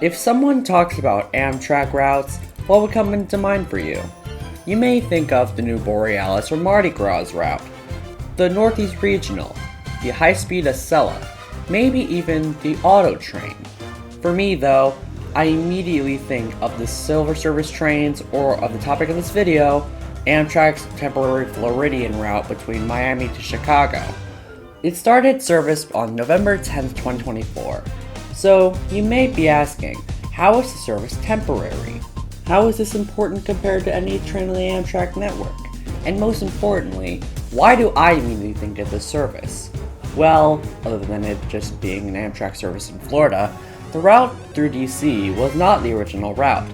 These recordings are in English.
If someone talks about Amtrak routes, what would come into mind for you? You may think of the new Borealis or Mardi Gras route, the Northeast Regional, the high-speed Acela, maybe even the Auto Train. For me though, I immediately think of the Silver Service trains or of the topic of this video, Amtrak's temporary Floridian route between Miami to Chicago. It started service on November 10th, 2024. So you may be asking, how is the service temporary? How is this important compared to any train on the Amtrak network? And most importantly, why do I immediately think of this service? Well, other than it just being an Amtrak service in Florida, the route through DC was not the original route.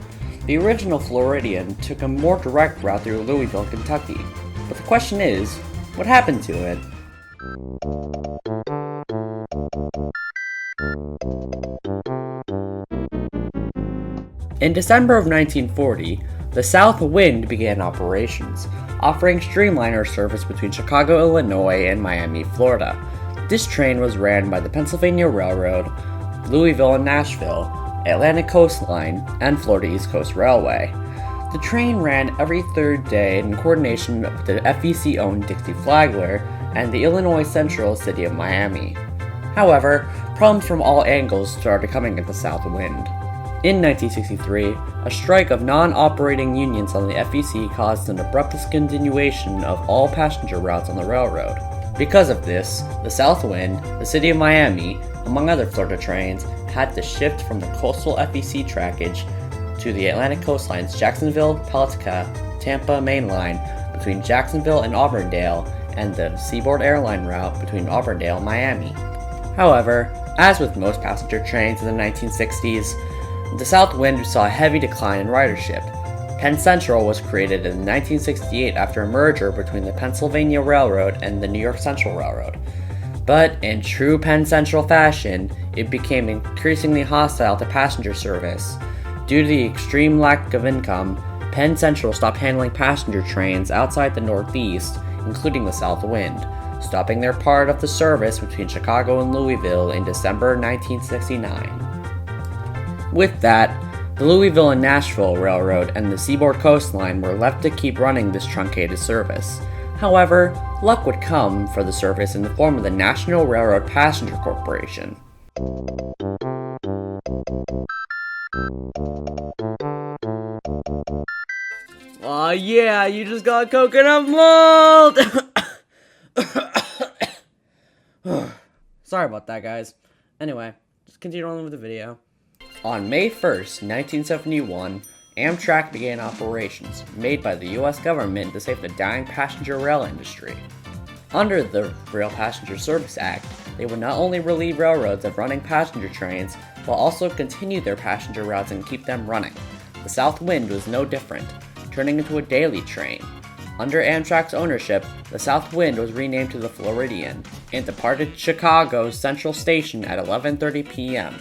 The original Floridian took a more direct route through Louisville, Kentucky. But the question is, what happened to it? In December of 1940, the South Wind began operations, offering streamliner service between Chicago, Illinois and Miami, Florida. This train was ran by the Pennsylvania Railroad, Louisville and Nashville, Atlantic Coast Line, and Florida East Coast Railway. The train ran every third day in coordination with the FEC-owned Dixie Flagler and the Illinois Central City of Miami. However, problems from all angles started coming at the South Wind. In 1963, a strike of non-operating unions on the FEC caused an abrupt discontinuation of all passenger routes on the railroad. Because of this, the South Wind, the City of Miami, among other Florida trains, had to shift from the coastal FEC trackage to the Atlantic coastline's Jacksonville, Palatka, Tampa main line between Jacksonville and Auburndale, and the Seaboard Airline route between Auburndale and Miami. However, as with most passenger trains in the 1960s, the South Wind saw a heavy decline in ridership. Penn Central was created in 1968 after a merger between the Pennsylvania Railroad and the New York Central Railroad. But in true Penn Central fashion, it became increasingly hostile to passenger service. Due to the extreme lack of income, Penn Central stopped handling passenger trains outside the Northeast, including the South Wind, stopping their part of the service between Chicago and Louisville in December 1969. With that, the Louisville and Nashville Railroad and the Seaboard Coast Line were left to keep running this truncated service. However, luck would come for the service in the form of the National Railroad Passenger Corporation. Aw yeah, you just got coconut mold! Sorry about that, guys. Anyway, just continue on with the video. On May 1st, 1971, Amtrak began operations made by the U.S. government to save the dying passenger rail industry. Under the Rail Passenger Service Act, they would not only relieve railroads of running passenger trains, but also continue their passenger routes and keep them running. The South Wind was no different, turning into a daily train. Under Amtrak's ownership, the South Wind was renamed to the Floridian and departed Chicago's Central Station at 11:30 p.m.,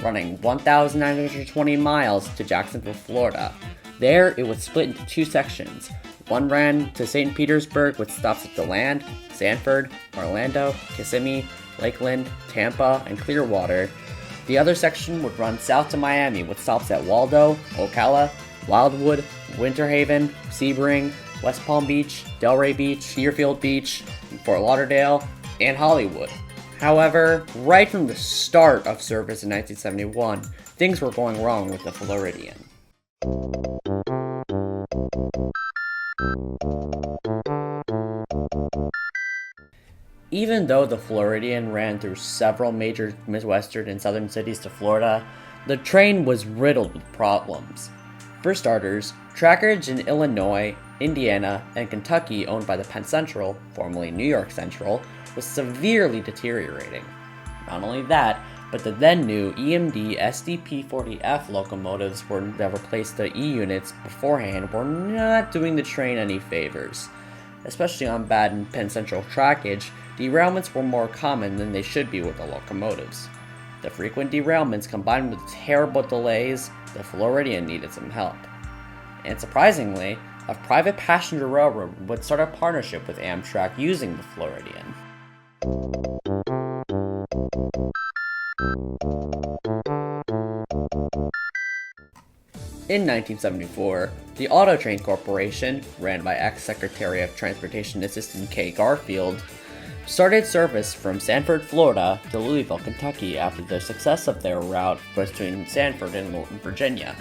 running 1,920 miles to Jacksonville, Florida. There, it would split into two sections. One ran to St. Petersburg with stops at DeLand, Sanford, Orlando, Kissimmee, Lakeland, Tampa, and Clearwater. The other section would run south to Miami with stops at Waldo, Ocala, Wildwood, Winter Haven, Sebring, West Palm Beach, Delray Beach, Deerfield Beach, Fort Lauderdale, and Hollywood. However, right from the start of service in 1971, things were going wrong with the Floridian. Even though the Floridian ran through several major Midwestern and Southern cities to Florida, the train was riddled with problems. For starters, trackage in Illinois, Indiana, and Kentucky owned by the Penn Central, formerly New York Central, was severely deteriorating. Not only that, but the then new EMD SDP-40F locomotives that replaced the E units beforehand were not doing the train any favors. Especially on bad and Penn Central trackage, derailments were more common than they should be with the locomotives. The frequent derailments combined with terrible delays, the Floridian needed some help. And surprisingly, a private passenger railroad would start a partnership with Amtrak using the Floridian. In 1974, the Auto Train Corporation, ran by ex-Secretary of Transportation Assistant Kay Garfield, started service from Sanford, Florida to Louisville, Kentucky after the success of their route between Sanford and Norton, Virginia.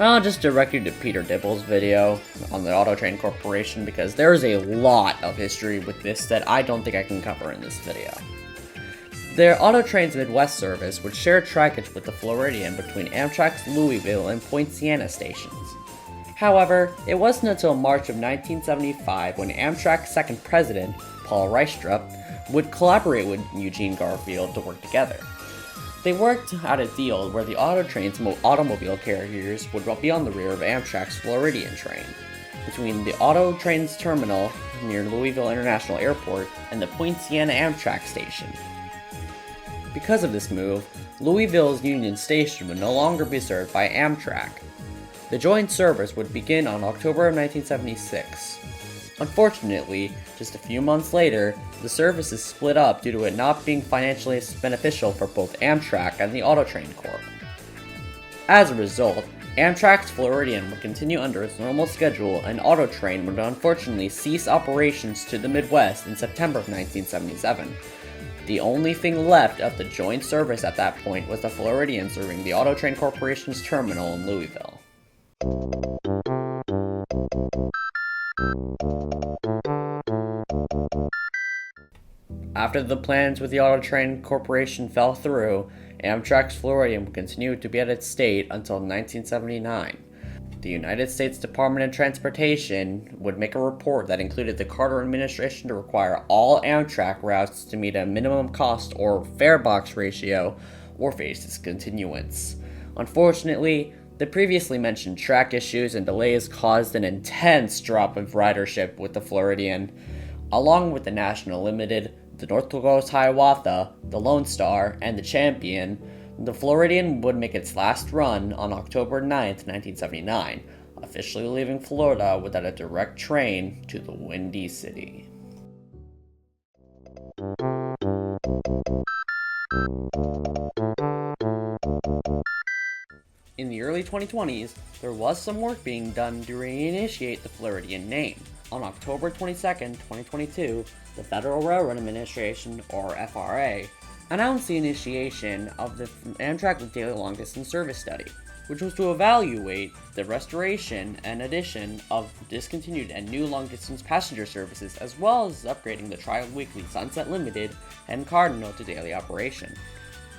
I'll just direct you to Peter Dibble's video on the Auto Train Corporation because there's a lot of history with this that I don't think I can cover in this video. Their Auto Train's Midwest service would share trackage with the Floridian between Amtrak's Louisville and Point Siena stations. However, it wasn't until March of 1975 when Amtrak's second president, Paul Rystra, would collaborate with Eugene Garfield to work together. They worked out a deal where the Auto Train's automobile carriers would be on the rear of Amtrak's Floridian train, between the Auto Train's terminal near Louisville International Airport and the Point Siena Amtrak station. Because of this move, Louisville's Union Station would no longer be served by Amtrak. The joint service would begin on October of 1976. Unfortunately, just a few months later, the service is split up due to it not being financially beneficial for both Amtrak and the Auto Train Corp. As a result, Amtrak's Floridian would continue under its normal schedule and Auto Train would unfortunately cease operations to the Midwest in September of 1977. The only thing left of the joint service at that point was the Floridian serving the Auto Train Corporation's terminal in Louisville. After the plans with the Auto Train Corporation fell through, Amtrak's Floridian would continue to be at its state until 1979. The United States Department of Transportation would make a report that included the Carter administration to require all Amtrak routes to meet a minimum cost or fare box ratio or face discontinuance. Unfortunately, the previously mentioned track issues and delays caused an intense drop of ridership with the Floridian. Along with the National Limited, the North Coast Hiawatha, the Lone Star, and the Champion, the Floridian would make its last run on October 9, 1979, officially leaving Florida without a direct train to the Windy City. In the early 2020s, there was some work being done to reinitiate the Floridian name. On October 22, 2022, the Federal Railroad Administration, or FRA, announced the initiation of the Amtrak Daily Long Distance Service Study, which was to evaluate the restoration and addition of discontinued and new long-distance passenger services, as well as upgrading the tri-weekly Sunset Limited and Cardinal to daily operation.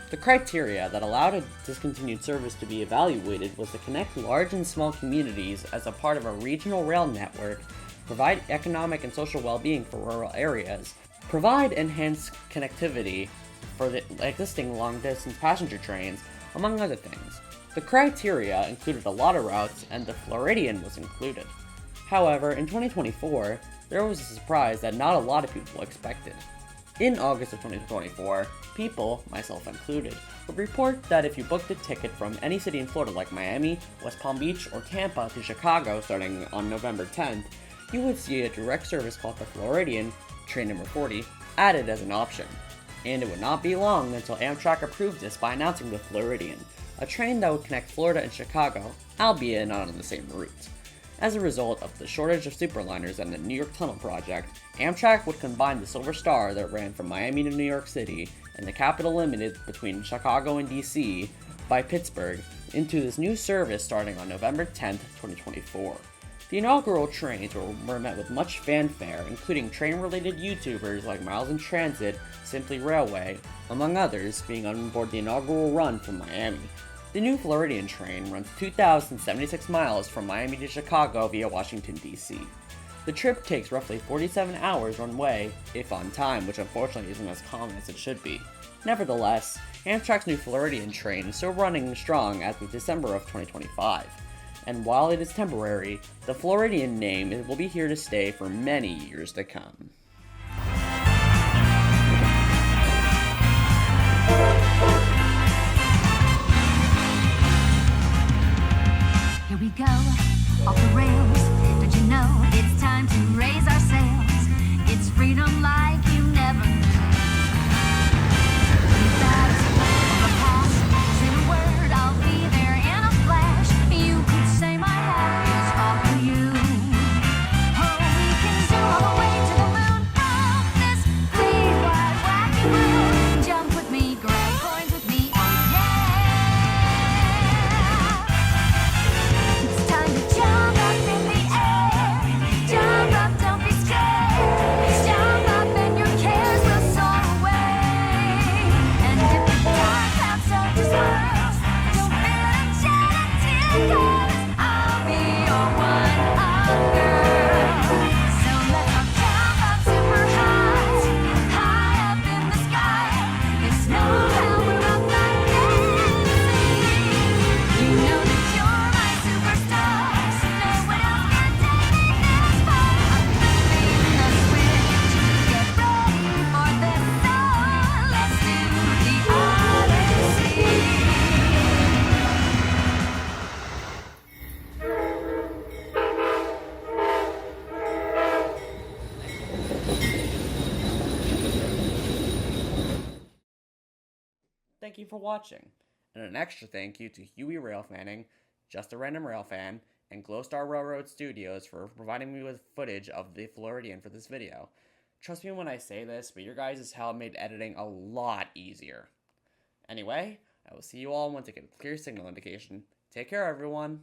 The criteria that allowed a discontinued service to be evaluated was to connect large and small communities as a part of a regional rail network, provide economic and social well-being for rural areas, provide enhanced connectivity for the existing long-distance passenger trains, among other things. The criteria included a lot of routes, and the Floridian was included. However, in 2024, there was a surprise that not a lot of people expected. In August of 2024, people, myself included, would report that if you booked a ticket from any city in Florida like Miami, West Palm Beach, or Tampa to Chicago starting on November 10th, you would see a direct service called the Floridian, train number 40, added as an option. And it would not be long until Amtrak approved this by announcing the Floridian, a train that would connect Florida and Chicago, albeit not on the same route. As a result of the shortage of superliners and the New York Tunnel project, Amtrak would combine the Silver Star that ran from Miami to New York City and the Capital Limited between Chicago and DC by Pittsburgh into this new service starting on November 10, 2024. The inaugural trains were met with much fanfare, including train-related YouTubers like Miles in Transit, Simply Railway, among others, being on board the inaugural run from Miami. The new Floridian train runs 2,076 miles from Miami to Chicago via Washington, D.C. The trip takes roughly 47 hours one way, if on time, which unfortunately isn't as common as it should be. Nevertheless, Amtrak's new Floridian train is still running strong as of December of 2025. And while it is temporary, the Floridian name will be here to stay for many years to come. Here we go, off the rails. Did you know it's time to raise our sails? It's freedom like you never knew. We've got a past, say the word, I'll be there in a flash. You could say thank you for watching. And an extra thank you to HUEY RAILFANNING, Just a Random RAILFAN, and GLOWSTAR Railroad Studios for providing me with footage of the Floridian for this video. Trust me when I say this, but your guys' help made editing a lot easier. Anyway, I will see you all once I get a clear signal indication. Take care, everyone.